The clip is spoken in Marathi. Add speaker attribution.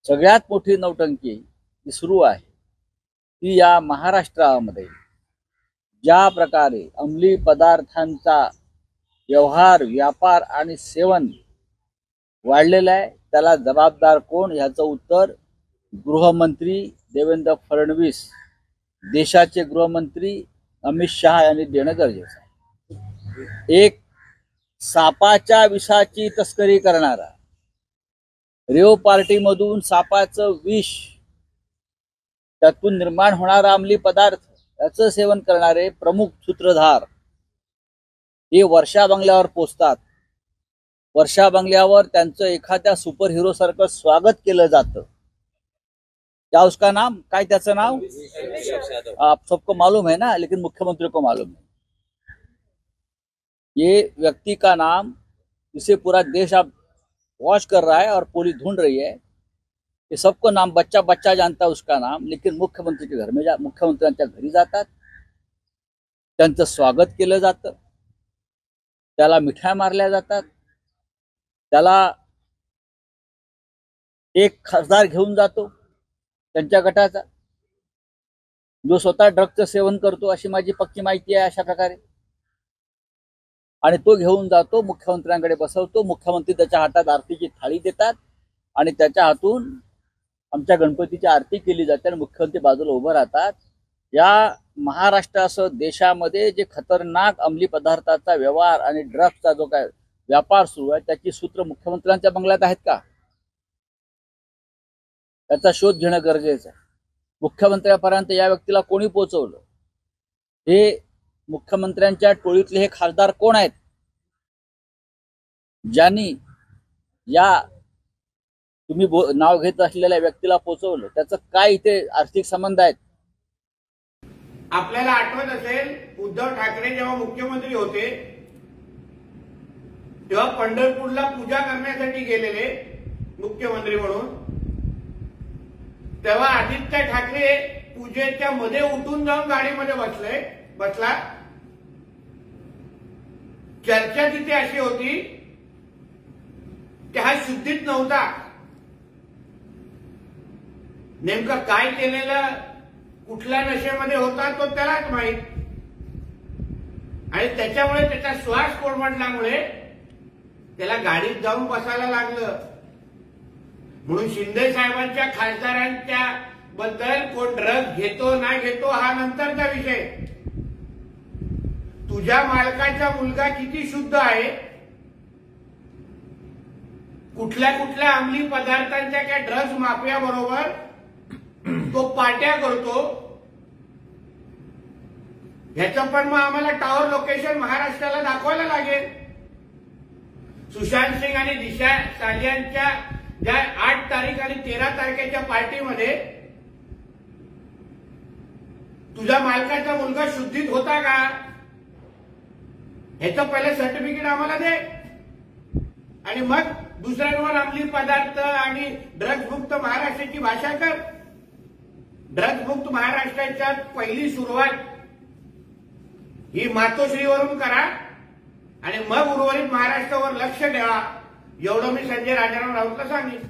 Speaker 1: सगळ्यात मोठी नौटंकी जी सुरू आहे ती या महाराष्ट्रामध्ये ज्या प्रकारे अंमली पदार्थांचा व्यवहार, व्यापार आणि सेवन वाढलेलं आहे त्याला जबाबदार कोण ह्याचं उत्तर गृहमंत्री देवेंद्र फडणवीस, देशाचे गृहमंत्री अमित शहा यांनी देणं गरजेचं आहे। एक सापाच्या विषाची तस्करी करणारा, रेव पार्टीमधून सापाचं विष त्यातून निर्माण होणारा अंमली पदार्थ याचं सेवन करणारे प्रमुख सूत्रधार हे वर्षा बंगल्यावर पोचतात। वर्षा बंगल्यावर त्यांचं एखाद्या सुपर हिरो सारखं स्वागत केलं जातं। क्या उसका नाम, काय त्याचं नाव? आप सबको मालूम है ना, लेकिन मुख्यमंत्री को मालूम नहीं। ये व्यक्ति का नाम जिसे पूरा देश अब वॉच कर रहा है और पुलिस ढूंढ रही है, ये सबको नाम बच्चा बच्चा जानता है उसका नाम, लेकिन मुख्यमंत्री के घर में मुख्यमंत्र्यांच्या घरी जातात, त्यांचं स्वागत केलं जातं, त्याला मिठाई मारल्या जातात, त्याला एक खासदार घेऊन जातो त्यांच्या गटाचा जो स्वतः ड्रगचं सेवन करतो अशी माझी पक्की माहिती आहे अशा प्रकारे, आणि तो घेऊन जातो मुख्यमंत्र्यांकडे बसवतो। मुख्यमंत्री त्याच्या हातात आरतीची थाळी देतात आणि त्याच्या हातून आमच्या गणपतीची आरती केली जाते आणि मुख्यमंत्री बाजूला उभं राहतात। या महाराष्ट्रासह देशामध्ये जे खतरनाक अंमली पदार्थाचा व्यवहार आणि ड्रग्सचा जो काय व्यापार सुरू आहे त्याची सूत्र मुख्यमंत्र्यांच्या बंगल्यात आहेत का, त्याचा शोध घेणं गरजेचं आहे। मुख्यमंत्र्यांपर्यंत या व्यक्तीला कोणी पोहोचवलं, हे मुख्यमंत्र्यांच्या टोळीतले हे खासदार कोण आहेत ज्यांनी या तुम्ही नाव घेत असलेल्या व्यक्तीला पोहोचवलं, त्याचं काय इथे आर्थिक संबंध आहेत?
Speaker 2: आपल्याला आठवत असेल उद्धव ठाकरे जेव्हा मुख्यमंत्री होते तेव्हा पंढरपूरला पूजा करण्यासाठी गेलेले मुख्यमंत्री म्हणून, तेव्हा आदित्य ठाकरे पूजेच्या मध्ये उठून जाऊन गाडीमध्ये बसला। चर्चा तिथे अशी होती की हा शुद्धीत नव्हता, नेमकं काय केलेलं, कुठल्या नशेमध्ये होता तो त्यालाच माहित, आणि त्याच्यामुळे त्याचा श्वास कोलमडल्यामुळे त्याला गाडीत जाऊन बसायला लागलं। म्हणून शिंदे साहेबांच्या खासदारांच्या बद्दल कोण ड्रग घेतो नाही घेतो हा नंतरचा विषय, तुझ्या मालकाचा मुलगा किती शुद्ध आहे, कुठल्या कुठल्या अंमली पदार्थांच्या काय ड्रग्ज माफिया बरोबर तो पार्ट्या करतो, ह्याचं पण मग आम्हाला टॉवर लोकेशन महाराष्ट्राला दाखवायला लागेल। सुशांत सिंग आणि दिशा सालियांच्या ज्या 8 तारीख आणि 13 तारखेच्या पार्टीमध्ये तुझ्या मालकाचा मुलगा शुद्धीत होता का, ह्याचं पहिलं सर्टिफिकेट आम्हाला दे, आणि मग दुसऱ्यांवर अंमली पदार्थ आणि ड्रग्ज मुक्त महाराष्ट्राची भाषा कर। ड्रग्ज मुक्त महाराष्ट्राच्या पहिली सुरुवात ही मातोश्रीवरून करा आणि मग उर्वरित महाराष्ट्रावर लक्ष ठेवा, एवढं मी संजय राजाराम राऊतला सांगितलं।